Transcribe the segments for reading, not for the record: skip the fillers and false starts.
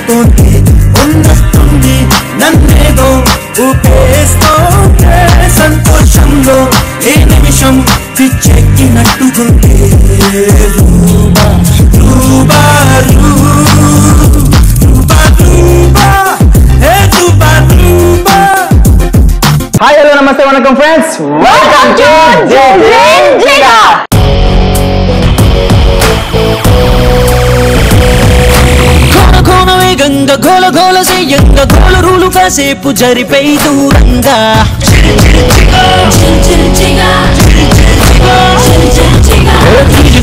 మర్చిపోతే ఉన్నట్టుండి నన్నేదో ఊపేస్తోంటే సంతోషంలో ఏ నిమిషం పిచ్చెక్కినట్టుకుంటే రూబా రూబా రూబా రూబా హే రూబా రూబా. హాయ్ హలో నమస్తే వనకం ఫ్రెండ్స్, వెల్కమ్ టు జిగా. గంగ గోల గోల చెయ్యంగ గోల రూలు కాసేపు జరిపై దూరంగా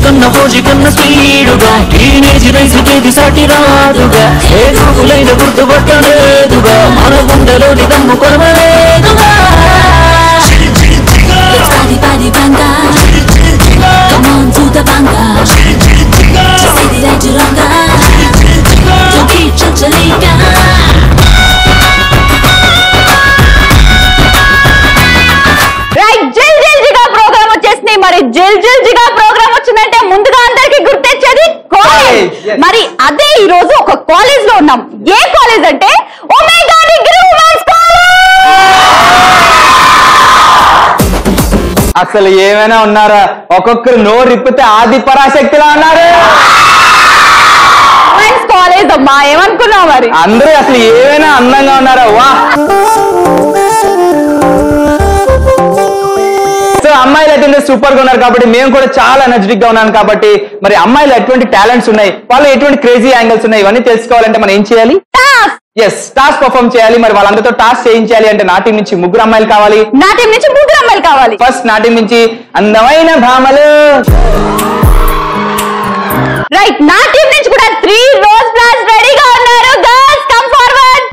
కన్న ఫోజి కన్న స్పీడుగా టీనేజ్ రైసు చేతి సాటి రాదుగా ఏ చూపులైన గుర్తుపట్టలేదుగా మన గుండెలోని దమ్ము కొరవలేదుగా. మరి జిల్ జిల్ జిగా ప్రోగ్రామ్ వచ్చిందంటే ముందుగా అందరికి గుర్తొచ్చేది కాలేజ్. మరి అదే ఈ రోజు ఒక కాలేజ్ లో ఉన్నాం. ఏ కాలేజ్ అంటే ఒమేగా డిగ్రీ ఉమెన్స్ కాలేజ్. అసలు ఏమైనా ఉన్నారా? ఒక్కొక్కరు నోరు ఇప్పితే ఆది పరాశక్తిలా ఉన్నారు. ఉమెన్స్ కాలేజ్ అమ్మా, ఏమనుకున్నావు మరి? అందరూ అసలు ఏమైనా అందంగా ఉన్నారా? వా. సో అమ్మాయిలు అయితే సూపర్ గా ఉన్నారు కాబట్టి మేము కూడా చాలా ఎనర్జెటిక్ గా ఉన్నాను కాబట్టి మరి అమ్మాయిలు ఎటువంటి టాలెంట్స్ ఉన్నాయి, వాళ్ళు ఎటువంటి క్రేజీ యాంగిల్స్ ఉన్నాయి, ఇవన్నీ తెలుసుకోవాలంటే మనం ఏం చేయాలి? టాస్క్ పర్ఫార్మ్ చేయాలి. మరి వాళ్ళందరితో టాస్క్ చేయించాలి అంటే నా టీం నుంచి ముగ్గురు అమ్మాయిలు కావాలి. నా టీం నుంచి ముగ్గురు అమ్మాయిలు కావాలి. ఫస్ట్ నా టీం నుంచి అందమైన భామలు. రైట్, నా టీం నుంచి కూడా 3 రోజ్ ఫ్లవర్స్ రెడీగా ఉన్నారు. Girls come forward.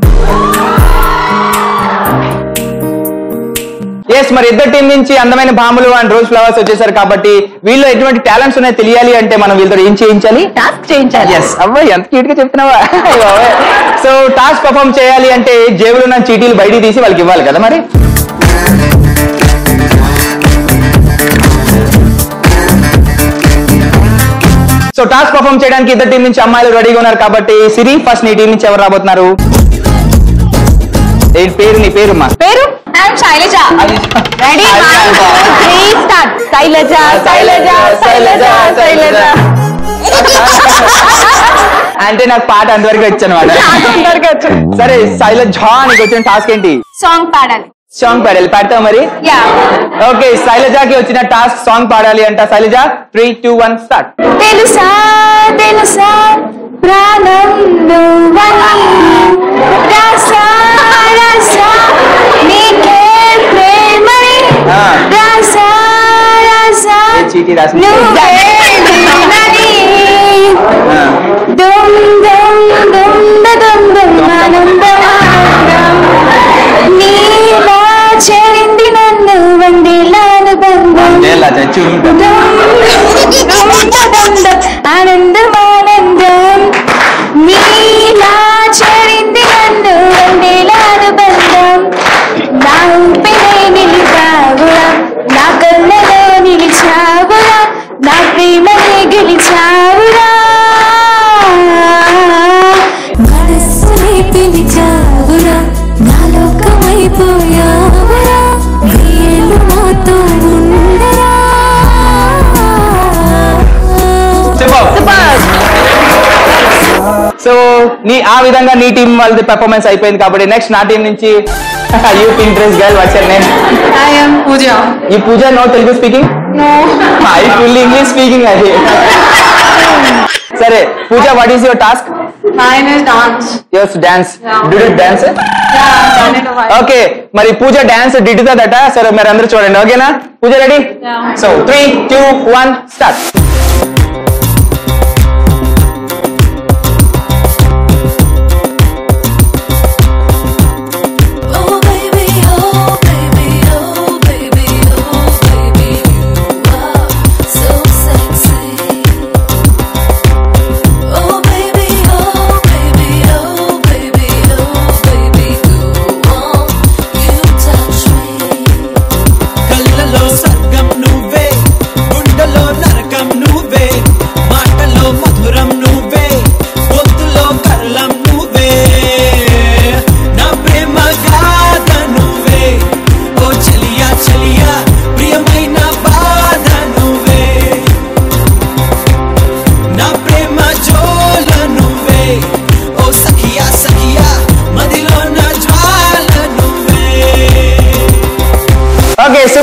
ఎస్, మరి ఇద్దరు టీం నుంచి అందమైన భామలు అండ్ రోజ్ ఫ్లవర్స్ వచ్చేసారు కాబట్టి వీళ్ళు ఎటువంటి టాలెంట్స్ ఉన్నాయో తెలియాలి అంటే మనం వీళ్ళతో ఏం చేయించాలి? టాస్క్ చేయించాలి. ఎస్, అవ్వ ఎంత క్యూట్ గా చెప్తున్నావా. సో టాస్క్ పర్ఫార్మ్ చేయాలి అంటే జేబులో ఉన్న చీటీలు బయటికి తీసి వాళ్ళకి ఇవ్వాలి కదా. మరి సో టాస్క్ పర్ఫార్మ్ చేయడానికి ఇద్దరు టీం నుంచి అమ్మాయిలు రెడీగా ఉన్నారు కాబట్టి సిరి, ఫస్ట్ నీ టీం నుంచి ఎవరు రాబోతున్నారు? పేరు, నీ పేరు మా పేరు శైలజ. Ready, 1 2 3 start. శైలజ శైలజ శైలజ శైలజ. అంటే నాకు పాట అంతవరకు వచ్చాను. సరే శైలజ, నీకు వచ్చిన టాస్క్ ఏంటి? సాంగ్ పాడాలి. సాంగ్ పాడాలి, పాడతావు మరి? ఓకే, శైలజకి వచ్చిన టాస్క్ సాంగ్ పాడాలి అంట. శైలజ 3 2 1 స్టార్ట్. తెలుసా తెలుసా ప్రాణం నువ్వని, రాసా రాసా నీకే ప్రేమని, రాసా రాసా చీటీ రాసి నువ్వే నేనని, దుమ్ దుమ్ దుమ్ దుమ్ దుమ్ ఆనందం నీలా చేరింది నన్ను వందేలాను బంధం, ఆనందం ఆనందం నీలా చేరింది నన్ను వందేలాను బంధం, నా ఊపిరే నిలిచావురా, నా కళ్ళలో నిలిచావురా, నా ప్రేమనే గెలిచావురా, మనస్సునే పిలిచావురా, నా లోకమైపోయావురా, వీళ్ళు నాతో ఉండరా. సో ఆ విధంగా నీ టీం వాళ్ళది పెర్ఫార్మెన్స్ అయిపోయింది కాబట్టి నెక్స్ట్ నా టీం నుంచి you pink dress girl, what's your name? I am Pooja. ఈ Pooja no Telugu speaking? No. I full English speaking అది. సరే Pooja, what is your task? Mine is dance. Yours dance. Do you dance? Yeah, done it a while. Okay, మరి Pooja dance దిద్దుతుందట. సరే మీరు అందరూ చూడండి, ఓకేనా? పూజ రెడీ? So 3 2 1 start. కళ్ళలో స్వర్గం నువ్వే, గుండెలో నరకం నువ్వే.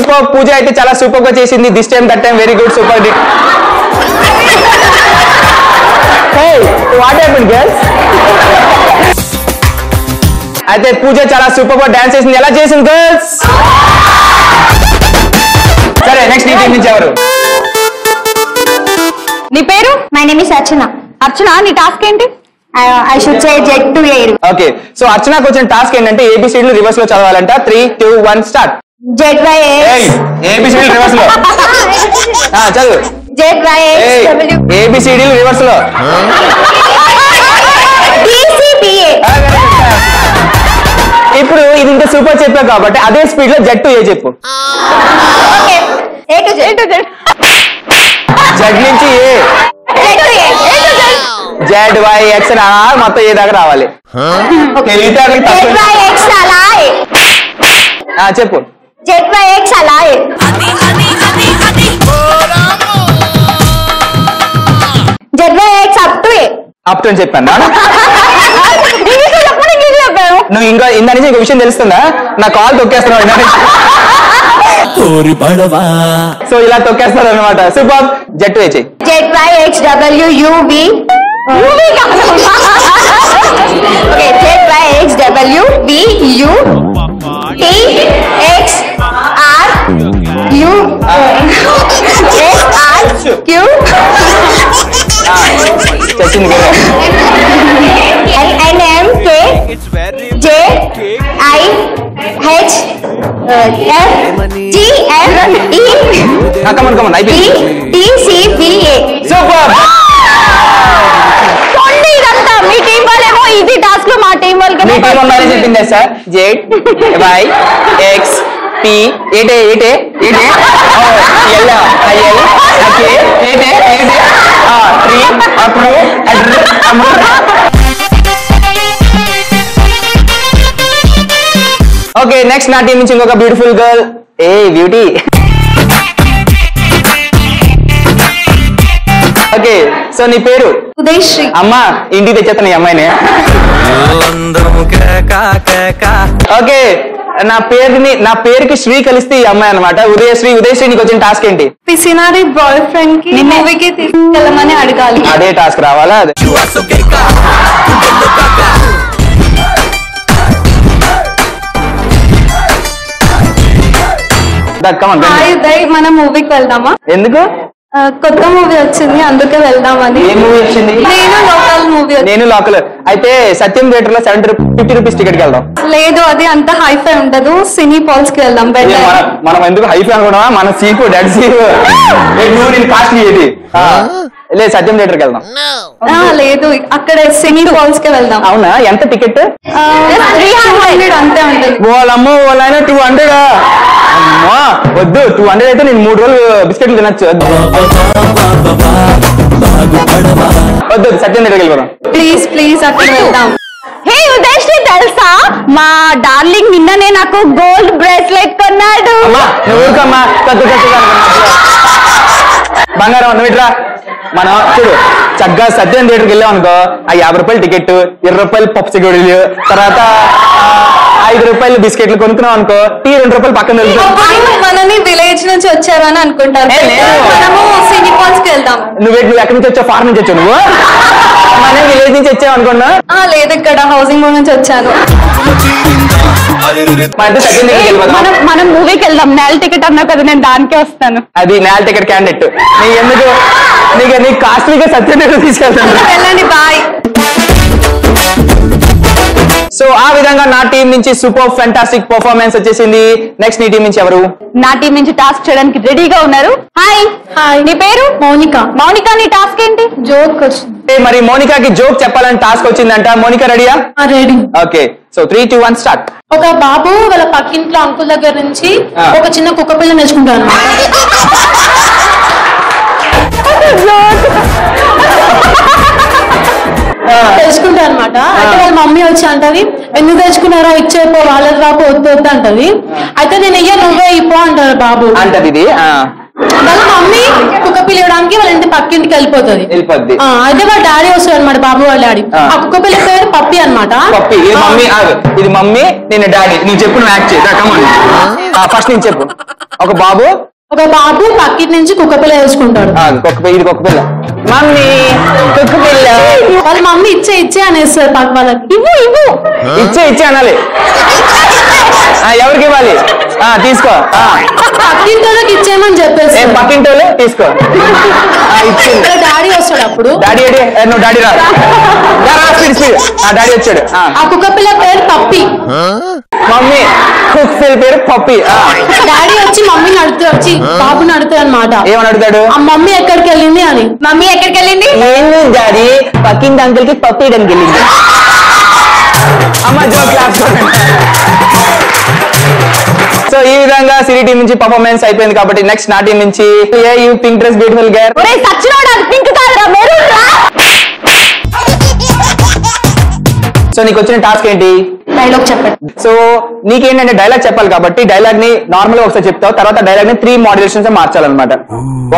సూపర్. పూజ అయితే చాలా సూపర్ గా చేసింది. This time that time very good. Super. What happened girls? అయితే పూజ చాలా సూపర్ గా డాన్స్ చేసింది. ఎలా చేసింది గర్ల్స్? సరే నెక్స్ట్ నీ టీం నుంచి ఎవరు? నీ పేరు? My name is Archana. Archana, నీ టాస్క్ ఏంటి? I should say Z to A. Okay, so అర్చనకు వచ్చిన టాస్క్ ఏంటంటే ఏబిసిడీలు రివర్స్ లో చదవాలంట. 3, 2, 1 స్టార్ట్. జెట్ బై ఏబిసిడీలు రివర్స్ లో చదువు. జెట్ బై డబ్ల్యూ ఏబిసిడీలు రివర్స్ లో. డిసిబిఏ. ఇప్పుడు ఇది ఇంత సూపర్ చెప్పావు కాబట్టి అదే స్పీడ్ లో జెడ్ టు ఏ చెప్పు. Okay, A to Z. Z నుంచి ఏ, జెడ్ వై ఎక్స్ మొత్తం ఏ దాకా రావాలి. జెట్ బై ఎక్స్ అలా చెప్పు. జెట్ బై ఎక్స్ అలా jet Y X up to A. Up to అని చెప్పాను. నువ్వు ఇంకా ఇందా నుంచి ఇంకో విషయం తెలుస్తుందా? నా కాల్ తొక్కేస్తున్నావు ఇందా నుంచి. సో ఇలా తొక్కేస్తారు అనమాట. సూపర్. జెడ్ టు ఏ చెయ్యి. Z Y X W U V. Okay, Z Y X W B U T X R U S R Q చచ్చింది కదా. N M K J I H F G F E come on అయిపోయింది. D C B A. Super. ఇదంతా మీ team వాళ్ళేమో easy task లో, మా team వాళ్ళకి మీ టీం అమ్మాయి చెప్పిందే sir. Z Y X P ఏటే ఏటే ఏటే ఎల్ ఐఎల్ ఓకే ఏటే ఏటే 3 అప్పుడు ఓకే, నెక్స్ట్ నా టీం నుంచి ఇంకొక బ్యూటిఫుల్ గర్ల్. ఏ బ్యూటీ. ఓకే, సో నీ పేరు? ఉదయశ్రీ. అమ్మా ఇంటికి తెచ్చేస్తాను ఈ అమ్మాయిని. ఓకే, నా పేరుకి శ్రీ కలిస్తే ఈ అమ్మాయి అనమాట. ఉదయశ్రీ. ఉదయశ్రీ, నీకు వచ్చిన టాస్క్ ఏంటి? పిసినారి బాయ్ ఫ్రెండ్ కి మూవీకి తీసుకెళ్ళమని అడగాలి. అదే టాస్క్ రావాలా? అదే మనం మూవీకి వెళ్దామా? ఎందుకు? కొత్త మూవీ వచ్చింది, అందుకే వెళ్దామని. ఏ మూవీ వచ్చింది? నేను లోకల్ మూవీ. నేను లోకల్. అయితే సత్యం థియేటర్ లో 50 రూపీస్ టికెట్ కి వెళ్దాం. లేదు, అది అంత హైఫై ఉండదు. సినీ పాల్స్ కి వెళ్దాం. మనం ఎందుకు హైఫై అనుకున్నావా? మన సీఫ్ డెడ్ సీఫ్ నువ్వు నేను కాస్ట్లీ ఏది లేదు. సత్యం థియేటర్ కి వెళ్దాం. లేదు, అక్కడ సినీ పాల్స్ కి వెళ్దాం. అవునా? ఎంత టికెట్? 300 అంతే ఉంటుంది. వాళ్ళమ్మో వాళ్ళైనా 200. అమ్మా వద్దు, 200 అయితే నేను 3 రోజులు బిస్కెట్లు తినచ్చు. వద్దు, సత్యం దగ్గరికి వెళ్ళిపోదాం. ప్లీజ్ ప్లీజ్ అక్కడ వెళ్దాం. హే ఉదయశ్రీ, తెలుసా మా డార్లింగ్ నిన్ననే నాకు గోల్డ్ బ్రేస్లెట్ కొన్నాడు. అమ్మా నువ్వు ఊరుకమ్మా. బంగారం నువ్వు ఇట్రా. మనం చూడు చక్కగా సత్యం థియేటర్కి వెళ్ళాం అనుకో, ఆ 50 రూపాయలు టికెట్, 20 రూపాయలు పప్పు సిగడీలు, తర్వాత 5 రూపాయలు బిస్కెట్లు కొనుక్కున్నాం అనుకో, టీ 2 రూపాయలు పక్కన మనని విలేజ్ నుంచి వచ్చారని అనుకుంటారు. మనము సినీ పాల్స్ కి వెళ్దాం. నువ్వు ఎక్కడి నుంచి వచ్చావు? ఫారెన్ నుంచి వచ్చావు నువ్వు? మనం విలేజ్ నుంచి వచ్చావు అనుకున్నా. లేదు, ఇక్కడ హౌసింగ్ బోర్డ్ నుంచి వచ్చాను. మనం మూవీకి వెళ్దాం. నేల టికెట్ అన్నా కదా, నేను దానికే వస్తాను. అది నేల టికెట్ క్యాండిడేట్. నీ ఎందుకు నీకు కాస్ట్లీగా సత్యం తీసుకెళ్తాను. వెళ్ళండి, బాయ్. సో ఆ విధంగా నా టీం నుంచి సూపర్ ఫెంటాస్టిక్ పర్ఫార్మెన్స్ వచ్చేసింది. నెక్స్ట్ నీ టీం నుంచి ఎవరు? నా టీం నుంచి టాస్క్ చేయడానికి రెడీగా ఉన్నారు. హాయ్. నీ పేరు? మౌనిక. మౌనిక, నీ టాస్క్ ఏంటి? జోక్ వచ్చింది. మరి మౌనికాకి జోక్ చెప్పాలని టాస్క్ వచ్చిందంట. మౌనిక రెడీయా? రెడీ. Okay, so 3, 2, 1 start. ఒక బాబు వాళ్ళ పక్కింట్లో అంకుల్ దగ్గర నుంచి ఒక చిన్న కుక్క పిల్ల నేర్చుకుంటాను. తెలుసుకుంటా అనమాట. అయితే వాళ్ళ మమ్మీ వచ్చి అంటది, ఎందుకు తెచ్చుకున్నారా, ఇచ్చేపో, వాళ్ళకి రాపో, వద్దు వద్దు అంటది. అయితే నేను అయ్యా నువ్వే ఇప్పో అంటారు బాబు. అంటది ఇది. వాళ్ళ మమ్మీ కుక్క పిల్ల ఇవ్వడానికి వాళ్ళ ఇంటి పక్కింటికి వెళ్ళిపోతుంది. అయితే వాళ్ళ డాడీ వస్తాడు అనమాట, బాబు వాళ్ళ డాడీ. ఆ కుక్క పిల్ల పేరు పప్పి అనమాట. పప్పి. ఇది మమ్మీ, నేను డాడీ. నువ్వు చెప్పు, నువ్వు యాక్ట్ చేయి. ఫస్ట్ నేను చెప్పు. ఒక బాబు పక్కింటి నుంచి కుక్క పిల్ల వేసుకుంటాడు. ఇది కుక్క పిల్ల. మమ్మీ కుక్క పిల్ల. వాళ్ళ మమ్మీ ఇచ్చే అనేస్తారు పక్క వాళ్ళకి. ఇవ్వు ఇచ్చే అనాలి. ఎవరికి ఇవ్వాలి? తీసుకో. పక్కింటోళ్ళకి ఇచ్చేయమని చెప్పేసి పక్కింటోళ్ళే తీసుకో. డాడీ వస్తాడు అప్పుడు. డాడీ నువ్వు డాడీ రా స్పీడ్. డాడీ వచ్చాడు. ఆ కుక్క పిల్ల పేరు పప్పి. మమ్మీ కుక్క పిల్ల పేరు పప్పి. డాడీ వచ్చి మమ్మీని వచ్చి బాబుని అడుగుతాడు అనమాట. ఏమని అడుగుతాడు? ఆ మమ్మీ ఎక్కడికి వెళ్ళింది అని. మమ్మీ ఎక్కడికి వెళ్ళింది? నేను డాడీ పక్కింటి అంకుల్ కి పప్పి ఇవ్వడానికి వెళ్ళింది. అమ్మ జోక్ క్లాస్. సో ఈ విధంగా సిరి టీం నుంచి పర్ఫార్మెన్స్ అయిపోయింది కాబట్టి నెక్స్ట్ నా టీం నుంచి pink dress beautiful girl. So నీకు వచ్చిన టాస్క్ ఏంటి? డైలాగ్ చెప్పండి. సో నీకేంటంటే డైలాగ్ చెప్పాలి కాబట్టి డైలాగ్ ని నార్మల్ గా ఒకసారి చెప్తావు, తర్వాత డైలాగ్ ని 3 మోడ్యులేషన్స్ మార్చాలన్నమాట.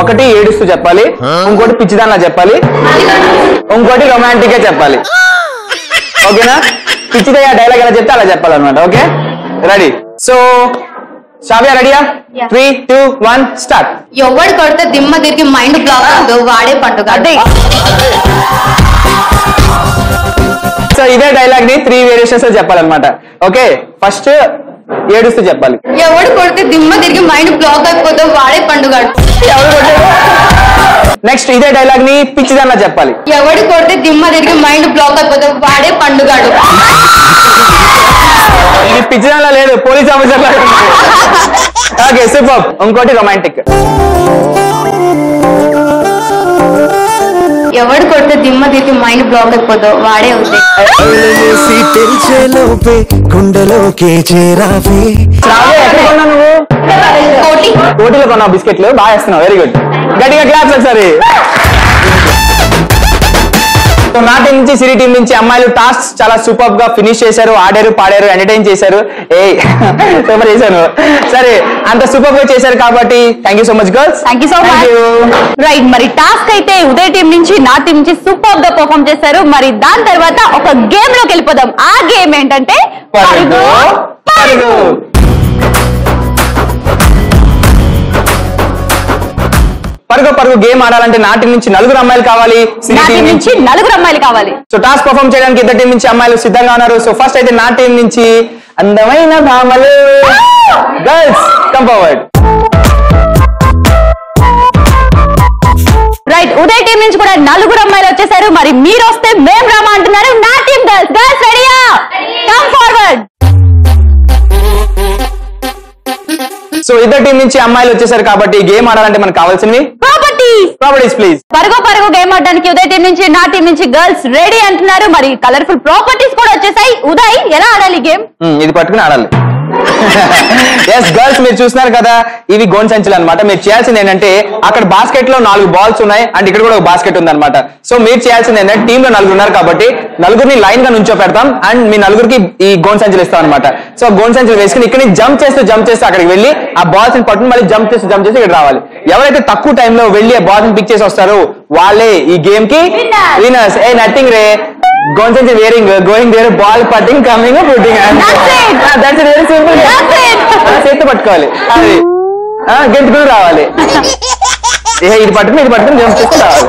ఒకటి ఏడుస్తూ చెప్పాలి, ఇంకోటి పిచ్చిదానిలా చెప్పాలి, ఇంకోటి రొమాంటిక్ గా చెప్పాలి. ఓకేనా? పిచ్చిదయ్యా డైలాగ్ ఎలా చెప్తే అలా చెప్పాలన్నమాట. Okay ready? సో శ్రావ్య రెడీయా? 3, 2, 1 స్టార్ట్. ఎవడు కొడితే దిమ్మ తిరిగి మైండ్ బ్లాక్ అవుతుందో వాడే పండుగ. సో ఇదే డైలాగ్ ని 3 వేరియేషన్స్ లో చెప్పాలన్నమాట. ఓకే ఫస్ట్ ఏడుస్తూ చెప్పాలి. ఎవడు కొడితే దిమ్మ తిరిగి మైండ్ బ్లాక్ అయిపోతుందో వాడే పండుగ. నెక్స్ట్ ఇదే డైలాగ్ ని పిచ్చిదానిలా చెప్పాలి. ఎవడు కొడితే దిమ్మ తిరిగి మైండ్ బ్లాక్ అయిపోతుందో వాడే పండుగాడు. ఇది పిచ్చిదానిలా లేదు, పోలీస్ ఆఫీసర్ లాగా. Okay super. ఇంకోటి రొమాంటిక్. ఎవడు కొడితే దిమ్మ తిరిగి మైండ్ బ్లాక్ అయిపోతుందో వాడే ఉంది. కోటిలో కొన్నావు బిస్కెట్లు, బాగా వేస్తున్నావు. Very good. గట్టిగా క్లాప్స్ ఒకసారి. నా టీం నుంచి సిరి టీం నుంచి అమ్మాయిలు టాస్క్ చాలా సూపర్ గా ఫినిష్ చేశారు, ఆడారు, పాడారు, ఎంటర్టైన్ చేశారు. సూపర్ చేశాను. సరే అంత సూపర్ గా చేశారు కాబట్టి thank you so much girls. Thank you so much. Right, మరి టాస్క్ అయితే ఉదయ్ టీం నుంచి నా టీం నుంచి సూపర్ గా పర్ఫార్మ్ చేశారు. మరి దాని తర్వాత ఒక గేమ్ లోకి వెళ్ళిపోదాం. ఆ గేమ్ ఏంటంటే పరుగు పరుగు. పరుగు పరుగు గేమ్ ఆడాలంటే నా టీం నుంచి 4 అమ్మాయిలు కావాలి, నా టీం నుంచి 4 అమ్మాయిలు కావాలి. సో టాస్క్ పర్ఫార్మ్ చేయడానికి ఇద్దరు టీం నుంచి అమ్మాయిలు సిద్ధంగా ఉన్నారు. సో ఫస్ట్ అయితే నా టీం నుంచి అందమైన భామలు girls come forward. Right, Uday team నుంచి కూడా 4 అమ్మాయిలు వచ్చేసారు. మరి మీరు వస్తే మేం రామా అంటున్నారు. నా టీం గర్ల్స్ గర్ల్స్ రెడీయా? Come forward. సో ఇద్దరు టీం నుంచి అమ్మాయిలు వచ్చేసారు కాబట్టి గేమ్ ఆడాలంటే మనకు కావాల్సినవి ప్రాపర్టీస్ ప్లీజ్. పరుగు పరుగు గేమ్ ఆడడానికి ఉదయ్ టీం నుంచి నా టీం నుంచి గర్ల్స్ రెడీ అంటున్నారు. మరి కలర్ఫుల్ ప్రాపర్టీస్ కూడా వచ్చేసాయి. ఉదయ్ ఎలా ఆడాలి గేమ్? ఇది పట్టుకుని ఆడాలి. ఎస్ గర్ల్స్ మీరు చూస్తున్నారు కదా, ఇవి గోన్ సంచులు అనమాట. మీరు చేయాల్సింది ఏంటంటే అక్కడ బాస్కెట్ లో 4 బాల్స్ ఉన్నాయి అండ్ ఇక్కడ కూడా ఒక బాస్కెట్ ఉంది అనమాట. సో మీరు చేయాల్సింది ఏంటంటే టీమ్ లో 4 ఉన్నారు కాబట్టి 4ని లైన్ గా నుంచో పెడతాం అండ్ మీ 4కి ఈ గోన్ సంచులు ఇస్తాం అనమాట. సో గోన్ సంచులు వేసుకుని ఇక్కడ జంప్ చేస్తూ అక్కడికి వెళ్ళి ఆ బాల్స్ ని పట్టుకుని మళ్ళీ జంప్ చేస్తూ ఇక్కడ రావాలి. ఎవరైతే తక్కువ టైంలో వెళ్ళి ఆ బాల్స్ ని పిక్ చేసి వస్తారో వాళ్ళే ఈ గేమ్ కి విన్నర్స్. ఏ నథింగ్ రే, గోన్సెన్స్ వేరింగ్ గోయింగ్ దేర్ బాల్ పట్టింగ్ coming putting. That's it, very simple. చేతి పట్టుకోవాలి, అది గెంతుకుని రావాలి. ఇది పట్టుకుని జంప్ చేస్తూ రావాలి.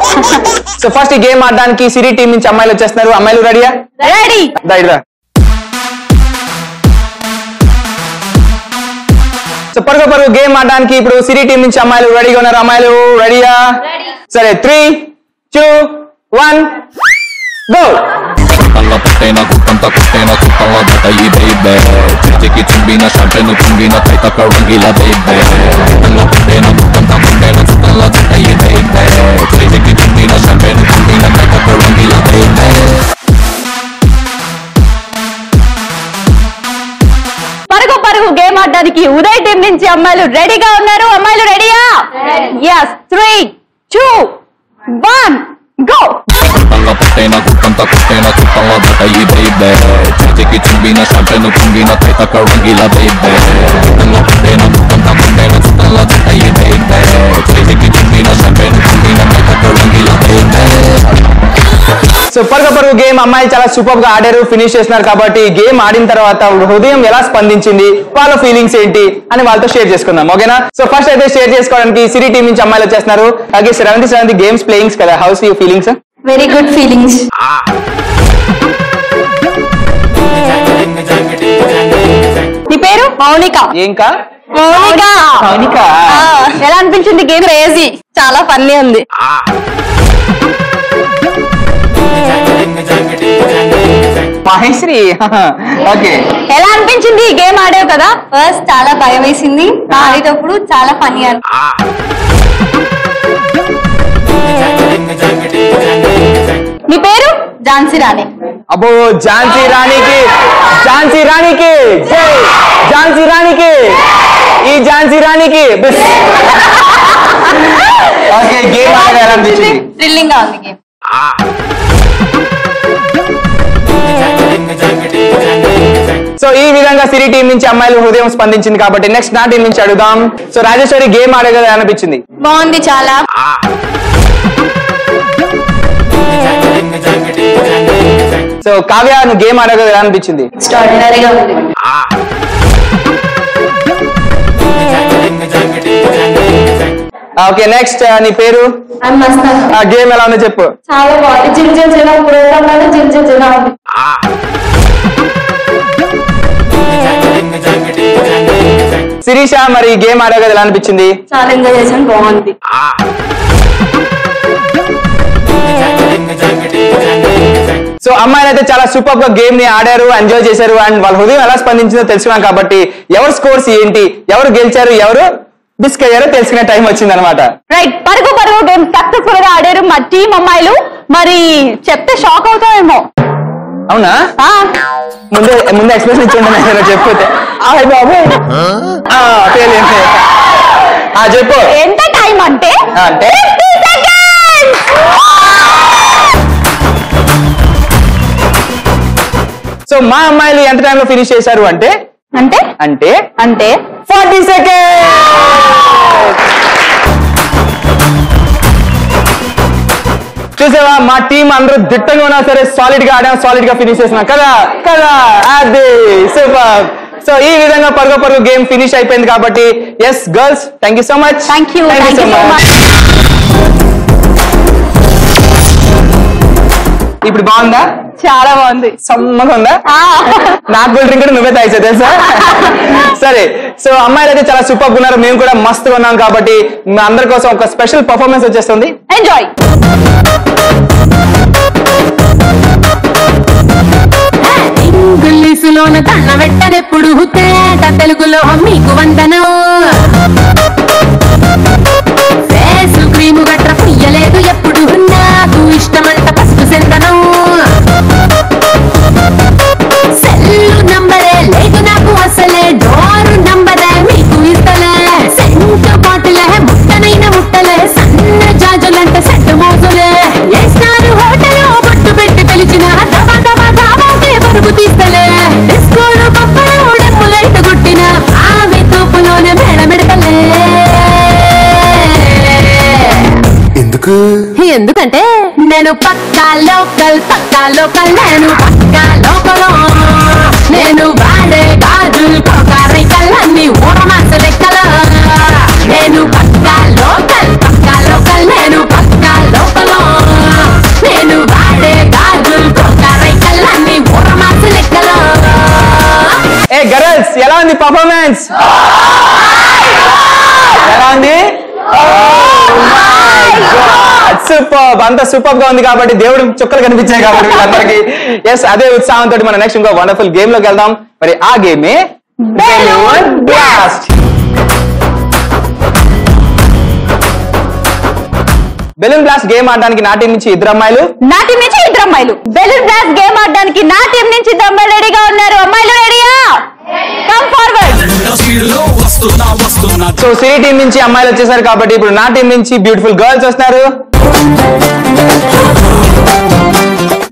సో ఫస్ట్ ఈ గేమ్ ఆడడానికి సిరి టీం నుంచి అమ్మాయిలు వచ్చేస్తున్నారు. అమ్మాయిలు రెడీయా? రెడీ. సో పరుగు పరుగు గేమ్ ఆడడానికి ఇప్పుడు సిరి టీం నుంచి అమ్మాయిలు రెడీగా ఉన్నారు. అమ్మాయిలు రెడీయా? సరే 3, 2, 1 go. Alla patena kuttanta kuttena kuttalla datayi baby Chiki chumbina champagne chumbina taita karangila baby Alla patena kuttanta kuttalla datayi baby Chiki chumbina champagne chumbina taita karangila baby. పరుగు పరుగు గేమ్ ఆడడానికి ఉదయ్ టీం నుంచి అమ్మాయిలు రెడీగా ఉన్నారు. అమ్మాయిలు రెడీయా? yes 3, 2, 1 go. Alla patena kuttanta kuttalla datayi baby Chiki chumbina champagne chumbina taita karangila baby Alla patena kuttanta kuttalla datayi baby Chiki chumbina champagne chumbina taita karangila baby. So పరుగు game అమ్మాయిలు చాలా super గా ఆడారు, finish చేస్తున్నారు. కాబట్టి game ఆడిన తర్వాత హృదయం ఎలా స్పందించింది, వాళ్ళ ఫీలింగ్స్ ఏంటి అని వాళ్ళతో షేర్ చేసుకుందాం. ఓకేనా? సో ఫస్ట్ అయితే షేర్ చేసుకోవడానికి సిరి టీం నుంచి అమ్మాయిలు వచ్చేస్తున్నారు. అలాగే 70 గేమ్స్ ప్లేయింగ్స్ కదా, house you feelings? Very good feelings. నీ పేరు? మౌనిక. ఏంకా? మౌనిక. ఎలా అనిపించింది గేమ్? క్రేజీ, చాలా ఫన్నీ ఉంది. మహేశ్రీ. ఓకే, ఎలా అనిపించింది ఈ గేమ్ ఆడావు కదా? ఫస్ట్ చాలా భయం వేసింది, ఆడేటప్పుడు చాలా ఫనీ అని. నీ పేరు? ఝాన్సీ రాణి. అబ్బో, ఝాన్సీ రాణికి జై, ఝాన్సీ రాణికి, ఈ ఝాన్సీ రాణికి. ఓకే, గేమ్ ఆడేది ఎలా అనిపించింది? థ్రిల్లింగ్ గా ఉంది గేమ్. సో ఈ విధంగా సిరి టీం నుంచి అమ్మాయిలు హృదయం స్పందించింది. కాబట్టి నెక్స్ట్ నా టీం నుంచి అడుగుదాం. సో రాజేశ్వరి, గేమ్ ఆడేది ఎలా అనిపించింది? బాగుంది చాలా. సో కావ్య, నువ్వు గేమ్ ఆడేది ఎలా అనిపించింది? ఎక్స్ట్రాడినరీగా ఉంది. ఓకే, నెక్స్ట్ నీ పేరు? ఆ గేమ్ ఎలా ఉందో చెప్పు. చాలా బాగుంది. జిల్ ఉంది. శిరీష, మరి గేమ్ ఆడేది ఎలా అనిపించింది? చాలా ఎంజాయ్ చేసాను, బాగుంది. సో అమ్మాయిలు అయితే చాలా సూపర్ గా గేమ్ ని ఆడారు, ఎంజాయ్ చేశారు. అండ్ వాళ్ళ హృదయం ఎలా స్పందించిందో తెలుసుకున్నాం. కాబట్టి ఎవరు స్కోర్స్ ఏంటి, ఎవరు గెలిచారు, ఎవరు మిస్ అయ్యారో తెలుసుకునే టైం వచ్చింది అనమాట. రైట్, పరుగు గేమ్ సక్సెస్ఫుల్ గా ఆడారు మా టీం అమ్మాయిలు. మరి చెప్తే షాక్ అవుతామేమో. అవునా? ముందే ఎక్స్ప్రెషన్ ఇచ్చి చెప్పితే బాబు చెప్పు. ఎంత టైం అంటే? అంటే సో మా అమ్మాయిలు ఎంత టైంలో ఫినిష్ చేశారు అంటే అంటే అంటే అంటే 40 seconds. చూసావా, మా టీం అందరూ దిట్టంగా ఉన్నా సరే సాలిడ్ గా ఆడాం, సాలిడ్ గా ఫినిష్ చేసినా కదా. అది సూపర్. సో ఈ విధంగా పరుగు గేమ్ ఫినిష్ అయిపోయింది. కాబట్టి yes girls, thank you so much. Thank you so much. ఇప్పుడు బాగుందా? చాలా బాగుంది, సమ్మగా ఉందా? నాకు కూడా డ్రింక్ నువ్వే తాగిసా తెలుసా. సరే, సో అమ్మాయిలు అయితే చాలా సూపర్ గా ఉన్నారు, మేము కూడా మస్తుగా ఉన్నాం. కాబట్టి మీ అందరి కోసం ఒక స్పెషల్ పర్ఫార్మెన్స్ వచ్చేస్తుంది, ఎంజాయ్. ఇంగ్లీషులోన తన వెట్టనెప్పుడు తేట తెలుగులో మీకు వందనం. ఫేసు క్రీము గట్ర పుయ్యలేదు ఎప్పుడు, నాకు ఇష్టమంట పసుపు సెందనం. సెల్లు నంబరే లేదు నాకు అసలే, డోరు నంబరే మీకు ఇస్తలే. సెంటు బాటిలే ముట్టనైన ముట్టలే, సన్న జాజులంట సెట్ మోజులే. వేస్తారు హోటల్ బొట్టు పెట్టి పిలిచిన దబా దబా దాబాకే పరుగు తీస్తలే. డిస్కోలు పప్పలు డెప్పులైట్ గుట్టిన ఆమె తోపులోనే మేడమెడతలే. ఎందుకంటే నేను పక్కా లోకల్ నేను పక్కా లోకల్. నేను వాడే గాజులు కోకారికల్లన్నీ ఊరమాస లెక్కల. నేను పక్కా లోకల్ నేను పక్కా లోకల్. నేను వాడే గాజులు కోకారికల్లన్నీ ఊరమాస లెక్కల. ఏ గర్ల్స్, ఎలా ఉంది పర్ఫార్మెన్స్? ఎలా ఉంది? సూపర్, అంత సూపర్ గా ఉంది. కాబట్టి దేవుడు చుక్కలు కనిపించాయి కాబట్టి వీళ్ళందరికీ. ఎస్, అదే ఉత్సాహంతో మనం నెక్స్ట్ ఇంకో వండర్ఫుల్ గేమ్ లోకి వెళ్దాం. మరి ఆ గేమే balloon blast. Balloon blast game ఆడడానికి నా టీం నుంచి ఇద్దరు అమ్మాయిలు, నా టీం నుంచి ఇద్దరు అమ్మాయిలు. బెలూన్ బ్లాస్ట్ గేమ్ ఆడడానికి నా టీం నుంచి ఇద్దరు అమ్మాయిలు రెడీగా ఉన్నారు. అమ్మాయిలు రెడీయా? Come forward. సో సిరి టీం నుంచి అమ్మాయిలు వచ్చేసారు. కాబట్టి ఇప్పుడు నా టీం నుంచి బ్యూటిఫుల్ గర్ల్స్ వస్తారు.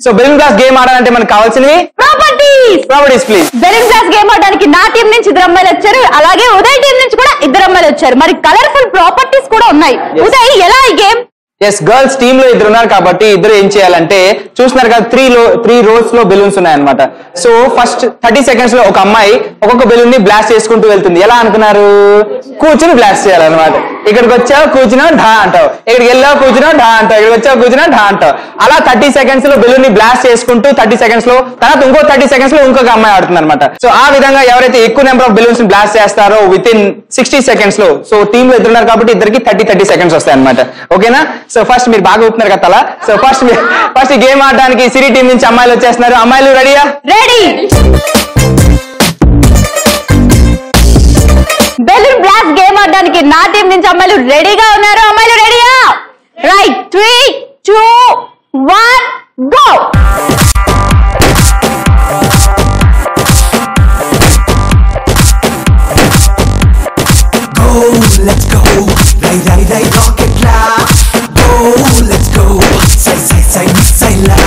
సో బెలూన్ బ్లాస్ట్ గేమ్ ఆడాలంటే మనకు కావాల్సినవి properties please. Balloon blast game ఆడడానికి నా టీం నుంచి ఇద్దరు అమ్మాయిలు వచ్చారు. అలాగే ఉదయ్ టీం నుంచి కూడా ఇద్దరు అమ్మాయిలు వచ్చారు. మరి కలర్ఫుల్ ప్రాపర్టీస్ కూడా ఉన్నాయి. ఉదయ్, ఎలా ఈ గేమ్? ఎస్ గర్ల్స్ టీమ్ లో ఇద్దరు ఉన్నారు కాబట్టి ఇద్దరు ఏం చేయాలంటే చూస్తున్నారు కదా 3 rows లో బెలూన్స్ ఉన్నాయన్నమాట. సో ఫస్ట్ 30 seconds లో ఒక అమ్మాయి ఒక్కొక్క బెలూన్ ని బ్లాస్ట్ చేసుకుంటూ వెళ్తుంది. ఎలా అనుకున్నారు? కూర్చుని బ్లాస్ట్ చేయాలన్నమాట. ఇక్కడికి వచ్చావు కూర్చున్నావు ఢా అంటావు, ఇక్కడికి వెళ్ళావు కూర్చున్నావు ఢా అంటావు, ఇక్కడికి వచ్చావు కూర్చున్నావు ఢా అంటావు. అలా 30 seconds లో బెలూన్ ని బ్లాస్ట్ చేసుకుంటూ 30 seconds లో తర్వాత ఇంకో 30 seconds లో ఇంకొక అమ్మాయి ఆడుతుంది అనమాట. సో ఆ విధంగా ఎవరైతే ఎక్కువ నెంబర్ ఆఫ్ బెలూన్స్ ని బ్లాస్ట్ చేస్తారో విత్ ఇన్ 60 seconds లో, సో టీమ్ లో ఇద్దరున్నారు కాబట్టి ఇద్దరికి 30 seconds వస్తాయి అనమాట. ఓకేనా? సో ఫస్ట్ మీరు బాగా ఊపుతున్నారు కదా అలా. సో ఫస్ట్ గేమ్ ఆడడానికి సిరి టీం నుంచి అమ్మాయిలు వచ్చేస్తున్నారు. అమ్మాయిలు రెడీయా? రెడీ. బెలూన్ బ్లాస్ట్ గేమ్ ఆడడానికి నా టీం నుంచి అమ్మాయిలు రెడీగా ఉన్నారు. అమ్మాయిలు రెడీయా? Right. 3, 2, 1 go. Let's go, right, rocket la. Go, let's go, say la.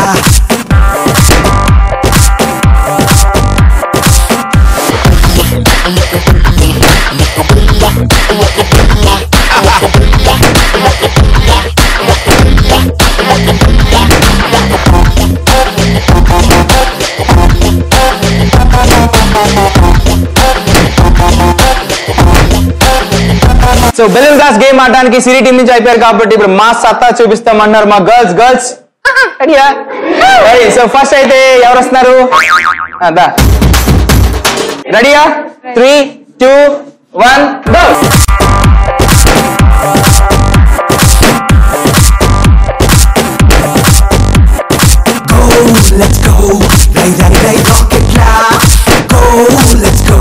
So balloon blast game ఆడడానికి సిరి టీం నుంచి అయిపోయారు కాబట్టి ఇప్పుడు మా సత్తా చూపిస్తామన్నారు మా గర్ల్స్ రెడీయా? రెడీ. సో ఫస్ట్ అయితే ఎవరు వస్తున్నారు? రెడీయా? 3, 2, 1 go. Let's go, right, rocket la. Go, let's go,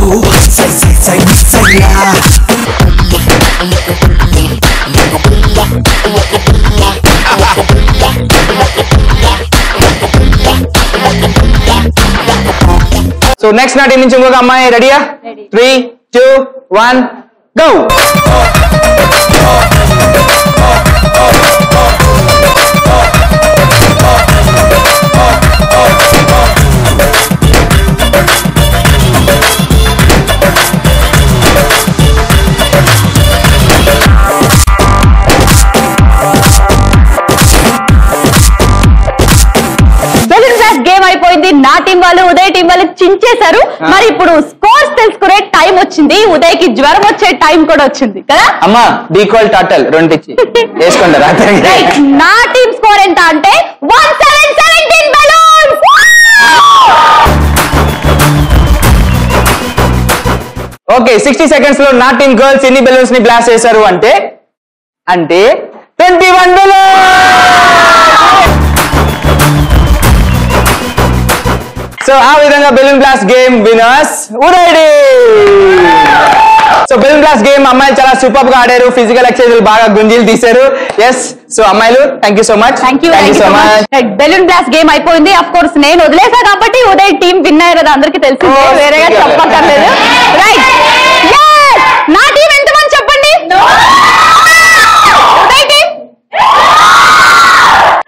say la. So next నా టీం నుంచి ఇంకొక అమ్మాయి రెడీయా? 3, 2, 1 గో. అయిపోయింది. నా టీం వాళ్ళు ఉదయ్ టీం వాళ్ళు చించేశారు. మరి ఇప్పుడు స్కోర్స్ తెలుసుకునే టైం వచ్చింది. ఉదయ్ కి జ్వరం వచ్చే టైం కూడా వచ్చింది కదా అమ్మా. డీకాల్ టోటల్ 2 ఇచ్చి వేసుకోండి. నా టీం స్కోర్ ఎంత అంటే 1717 బెలూన్స్. ఓకే 60 seconds లో నా టీం గర్ల్స్ ఎన్ని బెలూన్స్ ని బ్లాస్ట్ చేశారు అంటే 21 బెలూన్స్. సో ఆ విధంగా balloon blast game winners Uday. So balloon blast game అమ్మాయిలు చాలా సూపర్ గా ఆడారు. ఫిజికల్ ఎక్సర్సైజ్ బాగా గుంజీలు తీశారు. ఎస్. సో అమ్మాయిలు thank you so much. Thank you so much. Balloon blast game అయిపోయింది. అఫ్ కోర్స్ నేను వదిలేసా కాబట్టి ఉదయ్ టీం విన్ అయ్యారు. అది అందరికీ తెలిసిందే, వేరేగా చెప్పక్కర్లేదు. రైట్. నా టీం ఎంతమంది చెప్పండి? Uday team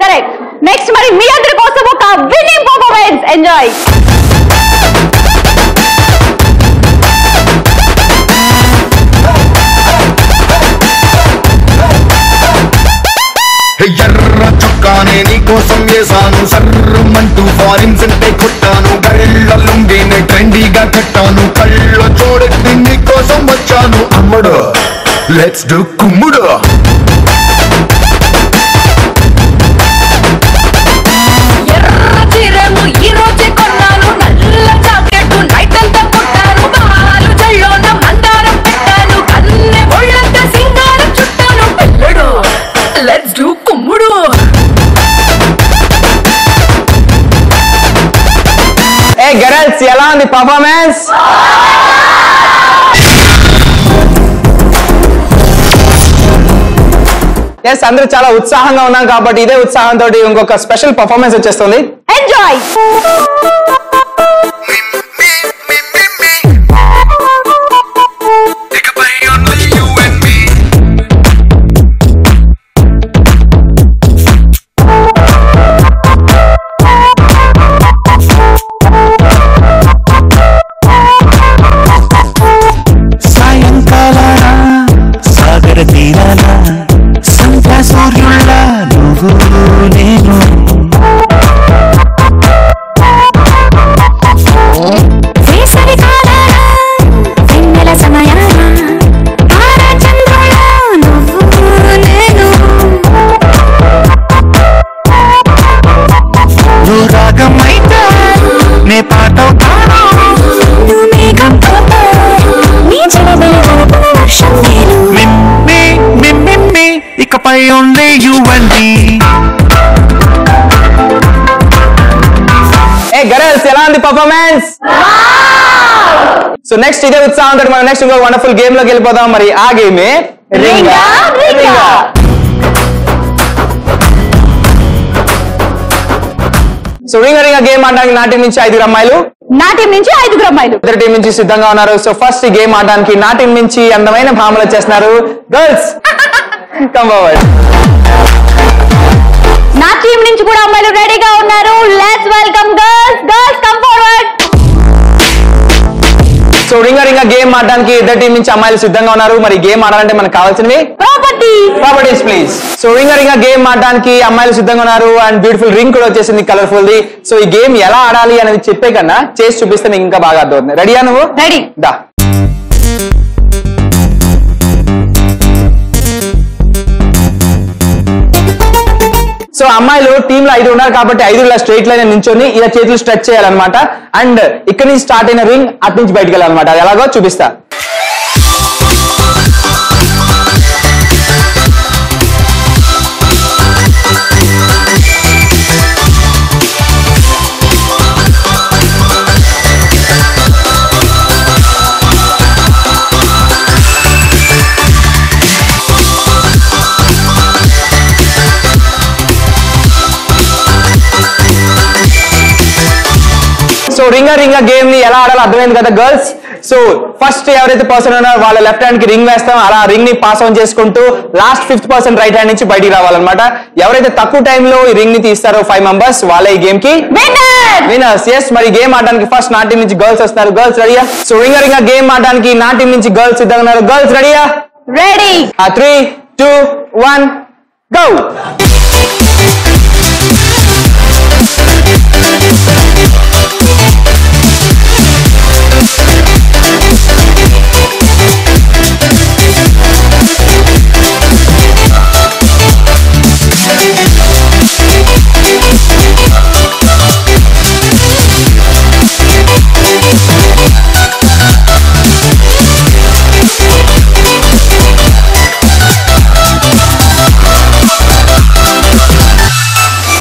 correct. నెక్స్ట్ మరి మీ అందరి కోసం ఒక విన్నింగ్ పర్ఫార్మెన్స్ ఎంజాయ్. ఎర్ర చొక్కానే నీకోసం వేసాను, సర్రమంటూ ఫారిన్ సెంటే కొట్టాను, గళ్ళ లుంగిని ట్రెండీగా కట్టాను, కళ్ళ చూడెత్తి నీకోసం వచ్చాను అమ్ముడు. Let's do కుమ్ముడు. గర్ల్స్ ఎలా ఉంది పర్ఫార్మెన్స్? ఎస్ అందరూ చాలా ఉత్సాహంగా ఉన్నాం కాబట్టి ఇదే ఉత్సాహంతో ఇంకొక స్పెషల్ పర్ఫార్మెన్స్ వచ్చేస్తుంది. ఎంజాయ్. సాయంకాలాన సాగర తీరాన సంధ్యా సూర్యుళ్ళ ఉంది పర్ఫార్మెన్స్? సో నెక్స్ట్ ఇదే ఉత్సాహం తోటి మనం నెక్స్ట్ ఇంకో వండర్ఫుల్ గేమ్ లోకి వెళ్ళిపోదాం. మరి ఆ గేమే రింగా రింగా. సో రింగా రింగా గేమ్ ఆడడానికి నా టీం నుంచి 5 అమ్మాయిలు, నా టీం నుంచి 5 అమ్మాయిలు, ఇద్దరు టీం నుంచి సిద్ధంగా ఉన్నారు. సో ఫస్ట్ గేమ్ ఆడడానికి నా టీం నుంచి అందమైన భామలు వచ్చేస్తున్నారు. Girls come forward. నా టీం నుంచి కూడా అమ్మాయిలు రెడీగా ఉన్నారు. Let's welcome girls. Girls come forward. So ring a ring a game ఆడడానికి ఇద్దరు టీం నుంచి అమ్మాయిలు సిద్ధంగా ఉన్నారు. మరి గేమ్ ఆడాలంటే మనకు కావాల్సినవి properties please. So ring a ring a game ఆడడానికి అమ్మాయిలు సిద్ధంగా ఉన్నారు. అండ్ బ్యూటిఫుల్ రింగ్ కూడా వచ్చేసింది, కలర్ఫుల్ ది. సో ఈ గేమ్ ఎలా ఆడాలి అనేది చెప్పే కన్నా చేసి చూపిస్తే నీకు ఇంకా బాగా అర్థమవుతుంది. రెడీయా నువ్వు? రెడీ. దా. సో అమ్మాయిలు టీమ్ లో 5 ఉన్నారు కాబట్టి 5 ఇలా స్ట్రైట్ లైన్ నించొని ఇలా చేతులు స్ట్రెచ్ చేయాలన్నమాట. అండ్ ఇక్కడ నుంచి స్టార్ట్ అయిన రింగ్ అటు నుంచి బయటకు వెళ్ళాలన్నమాట. అది ఎలాగో చూపిస్తా. సో రింగా రింగా గేమ్ ని ఎలా ఆడాలో అర్థమైంది కదా గర్ల్స్. సో ఫస్ట్ ఎవరైతే పర్సన్ ఉన్నారో వాళ్ళ లెఫ్ట్ హ్యాండ్ కి రింగ్ వేస్తాం. అలా రింగ్ ని పాస్ ఆన్ చేసుకుంటూ last 5th person right hand నుంచి బయటికి రావాలన్నమాట. ఎవరైతే తక్కువ టైంలో ఈ రింగ్ ని తీస్తారో 5 మెంబర్స్ వాళ్ళే ఈ గేమ్ కి విన్నర్స్. ఎస్, మరి గేమ్ ఆడడానికి ఫస్ట్ నా టీం నుంచి గర్ల్స్ వస్తున్నారు. గర్ల్స్ రెడీయా? సో రింగా రింగా గేమ్ ఆడడానికి నా టీం నుంచి గర్ల్స్ సిద్ధంగా ఉన్నారు. గర్ల్స్ రెడీయా? Ready. 3, 2, 1 go.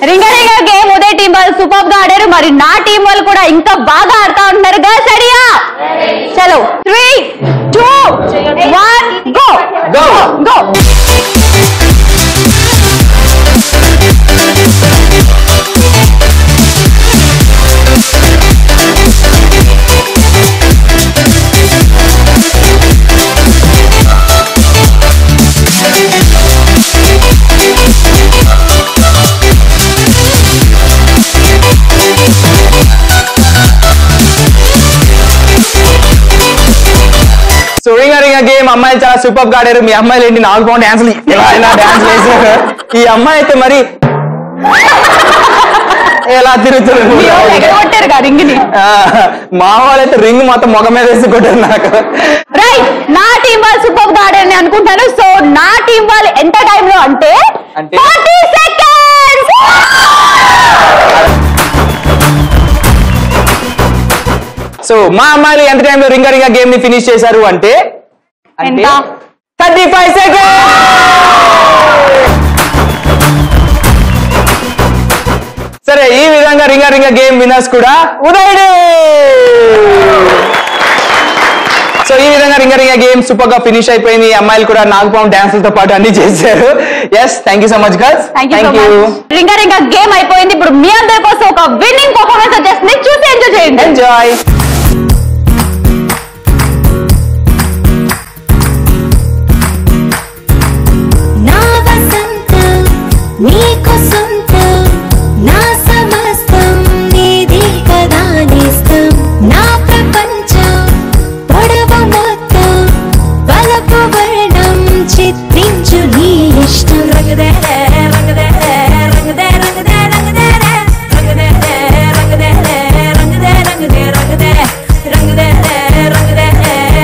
Ring a ring a game Uday team వాళ్ళు సూపర్ గా ఆడారు. మరి నా టీం వాళ్ళు కూడా ఇంకా బాగా ఆడుతా ఉంటున్నారు. గర్ల్స్ రెడీయా? చలో 3, 2, 1 go go go. So ring a ring a game అమ్మాయిలు చాలా సూపర్ గా ఆడారు. మీ అమ్మాయిలు ఏంటి 4 పౌండ్ డాన్సులు డాన్స్ వేసారు. ఈ అమ్మాయి అయితే మరి ఎలా తిరుగుతుంది. రింగ్ ని మా వాళ్ళైతే రింగ్ మొత్తం మొగ మీద వేసి కొట్టారు నాకు. రైట్, నా టీం వాళ్ళు సూపర్ గా ఆడారని అనుకుంటాను. సో నా టీం వాళ్ళు ఎంత టైం లో అంటే 40 seconds. సో మా అమ్మాయిలు ఎంత టైంలో రింగా రింగా గేమ్ ని ఫినిష్ చేశారు అంటే 35 seconds. సరే, ఈ విధంగా రింగా రింగా గేమ్ విన్నర్స్ కూడా ఉదయుడు. సో ఈ విధంగా రింగా రింగా గేమ్ సూపర్ గా ఫినిష్ అయిపోయింది. అమ్మాయిలు కూడా 4 పౌండ్ డాన్సులతో పాటు అన్ని చేశారు. Yes, thank you so much girls. Thank you. Ring a ring a game అయిపోయింది. ఇప్పుడు మీ అందరి కోసం ఒక విన్నింగ్ పర్ఫార్మెన్స్ వచ్చేస్తుంది. చూసి ఎంజాయ్ చేయండి. ఎంజాయ్. నా వసంతం నీకు సొంతం, నా సమస్తం నీది కదా నేస్తం, నా ప్రపంచం పొడవ మొత్తం వలపు వర్ణం చిత్రించు నీ ఇష్టం. రంగదే రంగదే రంగదే రంగదే రంగదే రంగదే రంగదే రంగదే రంగదే రంగదే రంగదే రంగదే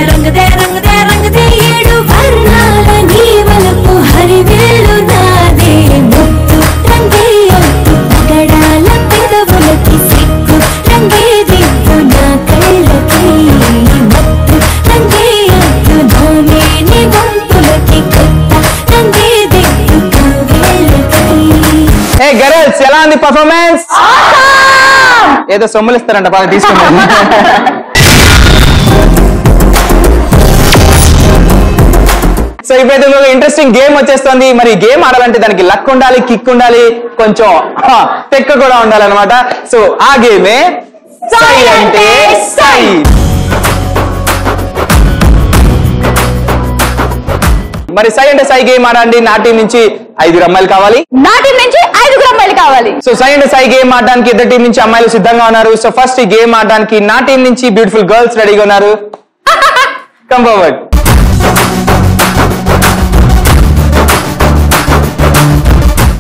రంగదే రంగదే రంగదే. 7 వర్ణాల నీ వలపు హరివేలు నాదే ముత్తు రంగే ఒత్తు పగడాల పెదవులకి సిగ్గు రంగే దిక్కు నా కళ్ళకి మత్తు రంగే ఒత్తు నోమేని వంపులకి కొత్త రంగే దిక్కు కవ్వేలకి. హే గర్ల్స్, ఎలా ఉంది పర్ఫార్మెన్స్? ఏదో సొమ్ములు ఇస్తారంట బాగా తీసుకున్నాను. సో ఇప్పుడైతే ఒక ఇంట్రెస్టింగ్ గేమ్ వచ్చేస్తుంది. మరి గేమ్ ఆడాలంటే దానికి లక్ ఉండాలి, కిక్ ఉండాలి, కొంచెం తెక్క కూడా ఉండాలన్నమాట. సో ఆ గేమే సై అంటే సై. మరి సై అంటే సై గేమ్ ఆడండి. నా టీం నుంచి 5 అమ్మాయిలు కావాలి, నా టీం నుంచి 5 అమ్మాయిలు కావాలి. సో సై అంటే సై గేమ్ ఆడడానికి ఇద్దరు టీం నుంచి అమ్మాయిలు సిద్ధంగా ఉన్నారు. సో ఫస్ట్ ఈ గేమ్ ఆడడానికి నా టీం నుంచి బ్యూటిఫుల్ గర్ల్స్ రెడీగా ఉన్నారు. Come forward.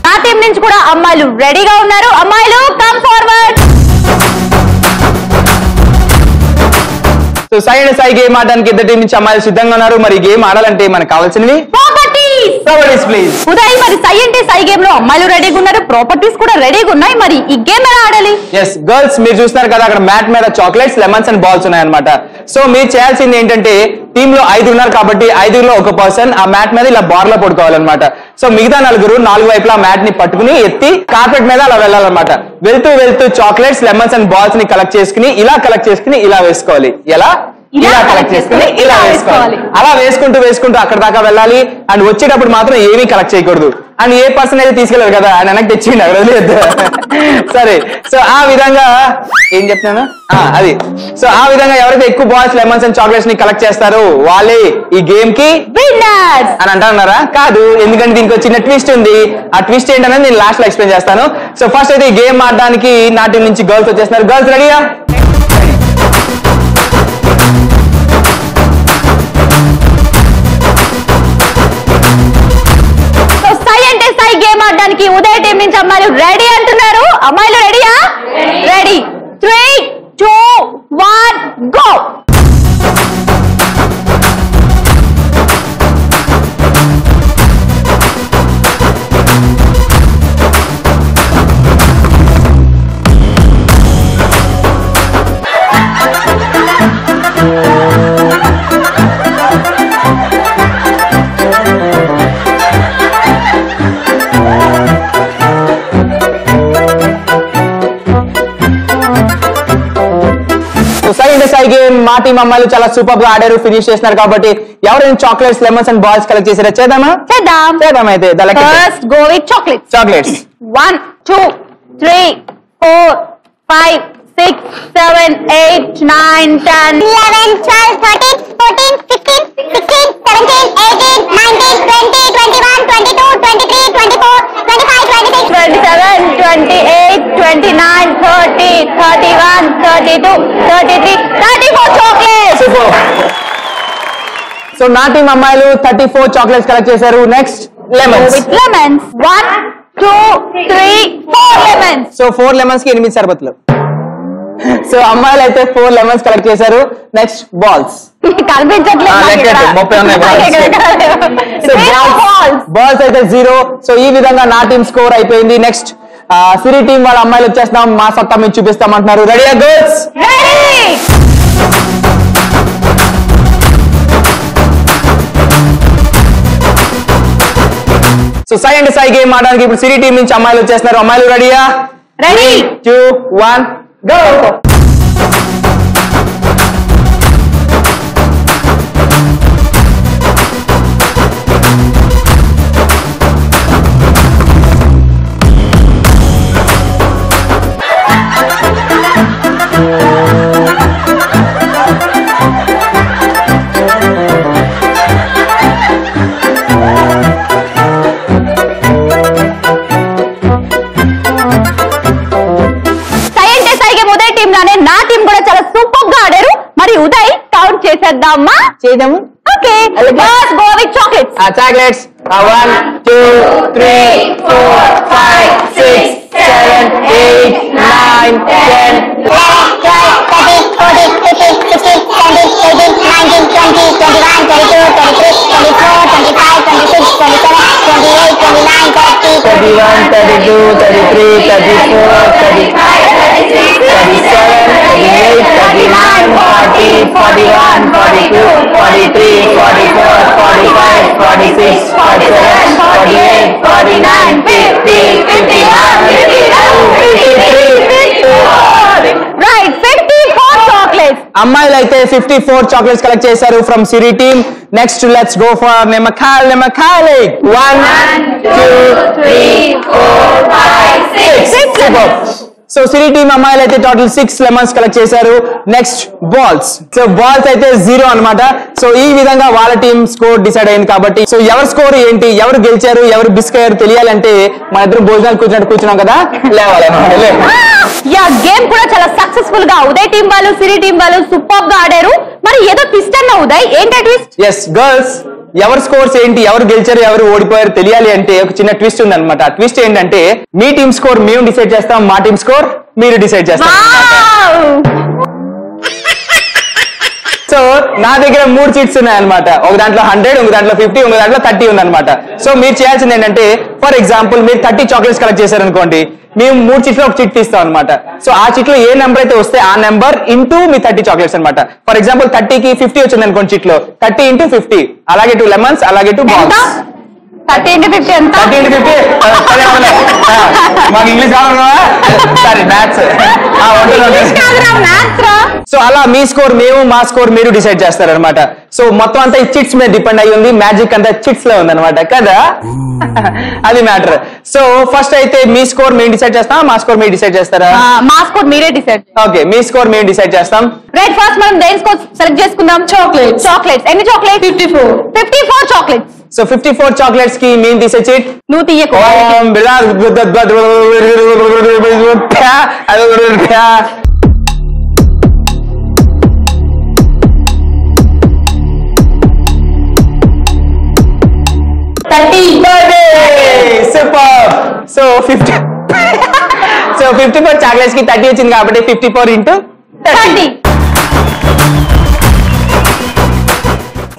నా టీం నుంచి కూడా అమ్మాయిలు రెడీగా ఉన్నారు. అమ్మాయిలు కమ్ ఫార్వర్డ్. సో సై అండ్ సై గేమ్ ఆడడానికి ఇద్దరు టీం నుంచి అమ్మాయిలు సిద్ధంగా ఉన్నారు. మరి గేమ్ ఆడాలంటే మనకు కావాల్సినవి ప్రాపర్టీస్ ప్లీజ్. ఉదయ్, మరి సై అంటే సై గేమ్ లో అమ్మాయిలు రెడీగా ఉన్నారు, ప్రాపర్టీస్ కూడా రెడీగా ఉన్నాయి. మరి ఈ గేమ్ ఎలా ఆడాలి? ఎస్ గర్ల్స్, మీరు చూస్తున్నారు కదా అక్కడ మ్యాట్ మీద చాక్లెట్స్, లెమన్స్ అండ్ బాల్స్ ఉన్నాయన్నమాట. సో మీరు చేయాల్సింది ఏంటంటే టీమ్ లో 5 ఉన్నారు కాబట్టి 5లో ఒక పర్సన్ ఆ మ్యాట్ మీద ఇలా బార్ లో పడుకోవాలన్నమాట. సో మిగతా 4 వైపులా మ్యాట్ ని పట్టుకుని ఎత్తి కార్పెట్ మీద అలా వెళ్ళాలన్నమాట. వెళ్తూ వెళ్తూ చాక్లెట్స్, లెమన్స్ అండ్ బాల్స్ ని కలెక్ట్ చేసుకుని ఇలా వేసుకోవాలి. ఎలా? ఇలా కలెక్ట్ చేసుకుని ఇలా వేసుకోవాలి. అలా వేసుకుంటూ అక్కడ దాకా వెళ్ళాలి. అండ్ వచ్చేటప్పుడు మాత్రం ఏమీ కలెక్ట్ చేయకూడదు. అండ్ ఏ పర్సన్ అయితే తీసుకెళ్ళారు కదా ఆయన వెనక్కి తెచ్చిండి అక్కడ వదిలేదు. సరే, సో ఆ విధంగా ఏం చెప్తున్నాను అది. సో ఆ విధంగా ఎవరైతే ఎక్కువ బాల్స్, లెమన్స్ అండ్ చాక్లెట్స్ ని కలెక్ట్ చేస్తారో వాళ్ళే ఈ గేమ్ కి విన్నర్స్ అని అంటున్నారా? కాదు, ఎందుకంటే దీనికి ఒక చిన్న ట్విస్ట్ ఉంది. ఆ ట్విస్ట్ ఏంటనేది నేను లాస్ట్ లో ఎక్స్ప్లెయిన్ చేస్తాను. సో ఫస్ట్ అయితే ఈ గేమ్ ఆడడానికి నా టీం నుంచి గర్ల్స్ వచ్చేస్తున్నారు. గర్ల్స్ రెడీయా? గేమ్ ఆడడానికి ఉదయ్ టీం నుంచి అమ్మాయిలు రెడీ అంటున్నారు. అమ్మాయిలు రెడీయా? రెడీ. 3, 2, 1 గో. సై గేమ్ మా టీం అమ్మాయిలు చాలా సూపర్ గా ఆడారు, ఫినిష్ చేస్తున్నారు. కాబట్టి ఎవరైనా chocolates, lemons and balls collect చేసారా? చేద్దామా? చేద్దాం అయితే. First go with chocolates. 1, 2, 3, 4, 5, 6, 7, 8, 9, 10, 11, 12, 13, 14, 15, 16, 17, 18, 19, 20, 21, 22, 23, 24, 25, 26, 27, 28, 29, 30, 31, 32, 33, 34 chocolates. So నా టీం అమ్మాయిలు 34 చాక్లెట్స్ కలెక్ట్ చేశారు. Next lemons. 1, 2, 3, 4 lemons. So 4 lemons కి 8 సరిపోతులు. సో అమ్మాయిలు అయితే 4 లెమన్స్ కలెక్ట్ చేశారు. Next balls. కనిపించట్లేదు. 30 ఉన్నాయి బాల్స్ అయితే 0. సో ఈ విధంగా నా టీం స్కోర్ అయిపోయింది. నెక్స్ట్ సిరి టీం వాళ్ళ అమ్మాయిలు వచ్చేస్తాం, మా సత్తా మేము చూపిస్తామంటున్నారు. రెడీయా గర్ల్స్? సో సై అండ్ సై గేమ్ ఆడడానికి ఇప్పుడు సిరి టీం నుంచి అమ్మాయిలు వచ్చేస్తున్నారు. అమ్మాయిలు రెడీయా? రెడీ. 2, 1 గో. ఉదయ్ కౌంట్ చేసేద్దామా? చేద్దాము. Okay, first go with chocolates. Chocolates 1, 2, 3, 4, 5, 6, 7, 8, 9, 10, 11, 12, 13, 14, 15, 16, 17, 18, 19, 20, 21, 22, 23, 24, 25, 26, 27, 28, 29, 30, 31, 32, 33, 34, 35, 36, 37, 38, 39, 40, 41, 42, 43, 44, 45, 46, 47, 48, 49, 50, 51, 52, 53, 54. అమ్మాయిలు అయితే 54 చాక్లెట్స్ కలెక్ట్ చేశారు from Siri team. Next let's go for నిమ్మకాయలు. 1 2 3 4 5 6. సో సిరి టీమ్ అమ్మాయిలు అయితే టోటల్ 6 లెమన్స్ కలెక్ట్ చేశారు. Next balls. సో బాల్స్ అయితే 0 అన్నమాట. సో ఈ విధంగా వాళ్ళ టీమ్ స్కోర్ డిసైడ్ అయింది కాబట్టి సో ఎవరి స్కోర్ ఏంటి, ఎవరు గెలిచారు, ఎవరు బిస్కయ్యారు తెలియాలంటే మన ఇద్దరు భోజనాలు కూర్చున్నాం కదా, లేవాలి. యా గేమ్ కూడా చాలా సక్సెస్ఫుల్ గా ఉదయ్ టీం వాళ్ళు సిరి టీం వాళ్ళు సూపర్ గా ఆడారు. మరి ఏదో ట్విస్ట్ అన్న ఉదయ్, ఏంటి ట్విస్ట్? ఎస్ గర్ల్స్, ఎవరి స్కోర్స్ ఏంటి, ఎవరు గెలిచారు, ఎవరు ఓడిపోయారు తెలియాలి అంటే ఒక చిన్న ట్విస్ట్ ఉంది అనమాట. ఆ ట్విస్ట్ ఏంటంటే మీ టీమ్ స్కోర్ మేము డిసైడ్ చేస్తాం, మా టీమ్ స్కోర్ మీరు డిసైడ్ చేస్తాం. సో నా దగ్గర 3 చీట్స్ ఉన్నాయన్నమాట. ఒక దాంట్లో 100, ఒక దాంట్లో 50, ఒక దాంట్లో 30 ఉందన్నమాట. సో మీరు చేయాల్సింది ఏంటంటే ఫర్ ఎగ్జాంపుల్ మీరు 30 చాక్లెట్స్ కలెక్ట్ చేశారనుకోండి, మేము 3 చీట్లో ఒక చీట్ తీస్తాం అనమాట. సో ఆ చీట్లో ఏ నెంబర్ అయితే వస్తే ఆ నెంబర్ ఇంటూ మీ 30 చాక్లెట్స్ అనమాట. ఫర్ ఎగ్జాంపుల్ 30కి 50 వచ్చింది అనుకోండి చీట్లో, 30 ఇంటూ 50, అలాగే 2 లెమన్స్, అలాగే 2 బాల్స్. 30 into 50 ఎంత? 30 into 50 మాకు ఇంగ్లీష్ సారీ మ్యాథ్స్. సో అలా మీ స్కోర్ మేము, మా స్కోర్ మీరు డిసైడ్ చేస్తారనమాట. సో మొత్తం అంతా ఈ చిట్స్ మీద డిపెండ్ అయ్యి ఉంది, మ్యాజిక్ అంతా చిట్స్ లో ఉంది అనమాట కదా, అది మ్యాటర్. సో ఫస్ట్ అయితే మీ స్కోర్ మేము డిసైడ్ చేస్తాం, మా స్కోర్ మీరు డిసైడ్ చేస్తారా? మా స్కోర్ మీరే డిసైడ్. ఓకే, మీ స్కోర్ మేము డిసైడ్ చేస్తాం. రైట్, ఫస్ట్ మనం దేని స్కోర్ సెలెక్ట్ చేసుకుందాం? చాక్లెట్స్. ఎన్ని చాక్లెట్స్? 54 చాక్లెట్స్. సో 54 చాక్లెట్స్ కి మేము తీసే చీట్ నువ్వు తీయకు. సూపర్. సో 54 చాక్లెట్స్ కి 30 వచ్చింది కాబట్టి 54 into 30.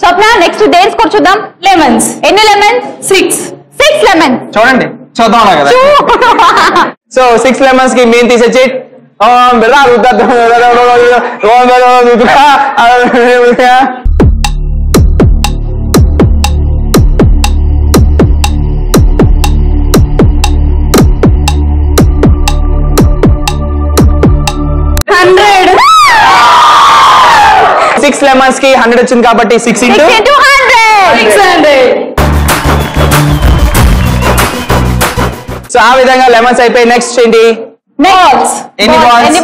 స్వప్న, నెక్స్ట్ దేని స్కోర్ చూద్దాం? లెమన్స్. ఎన్ని లెమన్స్? 6 లెమన్స్. చూడండి, చూద్దాం కదా. సో 6 లెమన్స్ కి మేము తీసే చీట్ సిక్స్ లెమన్స్ కి 100 వచ్చింది కాబట్టి 6 into 600. సో ఆ విధంగా లెమన్స్ అయిపోయి నెక్స్ట్ ఏంటి? బాల్స్. ఎన్ని balls?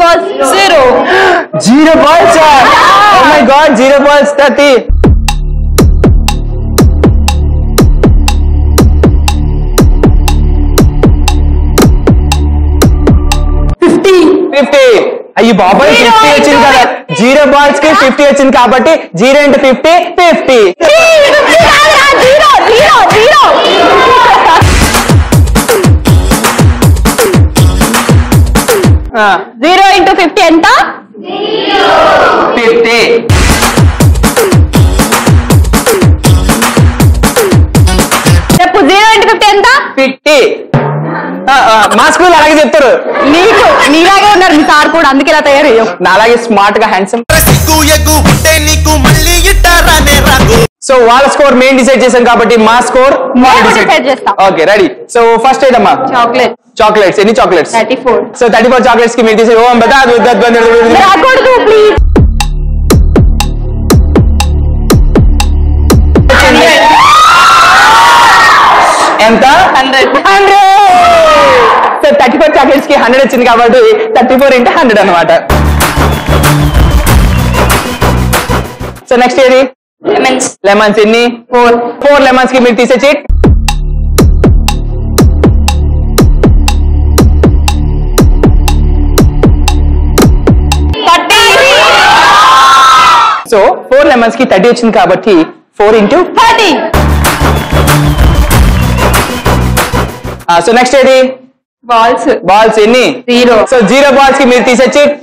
0 balls. Oh my god, 0 balls. 30. అయ్యి బాబాయ్ 50 వచ్చింది కదా, 0 balls కి 50 వచ్చింది కాబట్టి 0 into 50 50. 0 into 50 ఎంత? 50. చెప్పు, 0 into 50 ఎంత? 50. మా స్కూల్ అలాగే చెప్తారు. నీలాగే ఉన్నారు మీ సార్ కూడా, అందుకే ఇలా తయారయ్యావు. నా అలాగే స్మార్ట్ గా హ్యాండ్సమ్. సో వాళ్ళ స్కోర్ మేము డిసైడ్ చేసాం కాబట్టి మా స్కోర్ డిసైడ్ చేస్తాం. Okay, ready. సో ఫస్ట్ ఏదమ్మా? చాక్లెట్స్. ఎన్ని చాక్లెట్స్? 34. సో 34 చాక్లెట్స్ కి మీరు తీసి ప్లీజ్. ఎంత? 100. సో 34 చాక్లెట్స్ కి 100 వచ్చింది కాబట్టి 34 into 100 అనమాట. సో నెక్స్ట్ ఏది? లెమన్స్. ఎన్ని? 4 లెమన్స్ కి మీరు తీసే చీట్ 30. సో 4 లెమన్స్ కి 30 వచ్చింది కాబట్టి 4 into 30. సో నెక్స్ట్ ఏది? బాల్స్. ఎన్ని? 0. సో 0 balls కి మీరు తీసే చీట్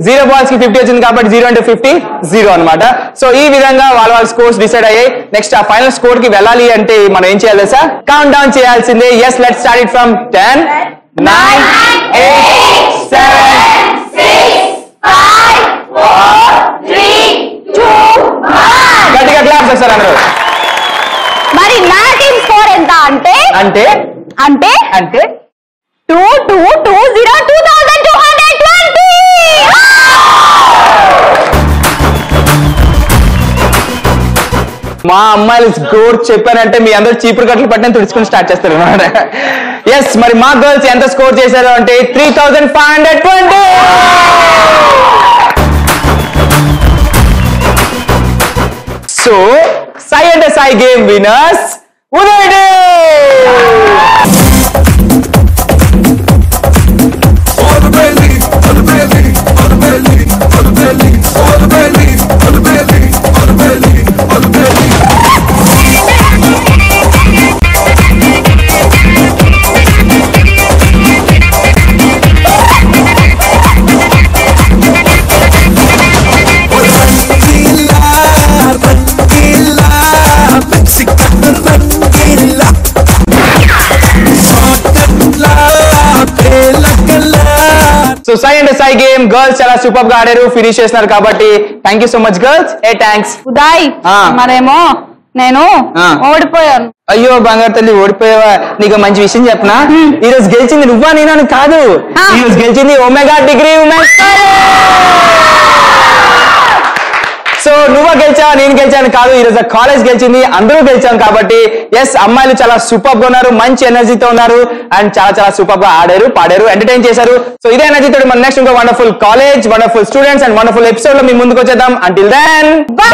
0 balls కి 50 వచ్చింది కాబట్టి 0 into 50 0 అనమాట. సో ఈ విధంగా వాళ్ళ స్కోర్స్ డిసైడ్ అయ్యాయి. నెక్స్ట్ ఆ ఫైనల్ స్కోర్ కి వెళ్ళాలి అంటే మనం ఏం చేయాలి సార్? కౌంట్ డౌన్ చేయాల్సిందే. Yes, let's start it from 10 9 8 7 6 5 4 3 2 1. గట్టిగా క్లాప్స్ చేస్తారు అందరూ. మరి నా టీమ్ స్కోర్ ఎంత అంటే అంటే అంటే అంటే 2220 మా అమ్మాయిలు స్కోర్ చెప్పారంటే మీ అందరూ చీపురు కట్టలు పట్టిన తుడుచుకుని స్టార్ట్ చేస్తారు అన్నమాట. ఎస్, మరి మా గర్ల్స్ ఎంత స్కోర్ చేశారు అంటే 3520. సో సాయి అంటే Sai game winners Uday day. So Sai and Sai game girls చాలా సూపర్ గా ఆడారు, ఫినిష్ చేస్తున్నారు కాబట్టి thank you so much girls. Thanks Uday. మరేమో నేను ఓడిపోయాను. అయ్యో బంగారు తల్లి, ఓడిపోయావా? నీకు మంచి విషయం చెప్పనా? ఈ రోజు గెలిచింది నువ్వా నేనా కాదు, ఈ రోజు గెలిచింది ఒమేగా డిగ్రీ ఉమెన్స్. సో నువ్వు గెలిచావా నేను గెలిచాను కాదు, ఈ రోజు కాలేజ్ గెలిచింది, అందరూ గెలిచాం కాబట్టి ఎస్, అమ్మాయిలు చాలా సూపర్ గా ఉన్నారు, మంచి ఎనర్జీతో ఉన్నారు అండ్ చాలా చాలా సూపర్ గా ఆడారు, పాడారు, ఎంటర్టైన్ చేశారు. సో ఇదే ఎనర్జీతో మన నెక్స్ట్ ఇంకో wonderful college, wonderful students and wonderful episode లో మీ ముందుకు వచ్చేద్దాం. Until then by.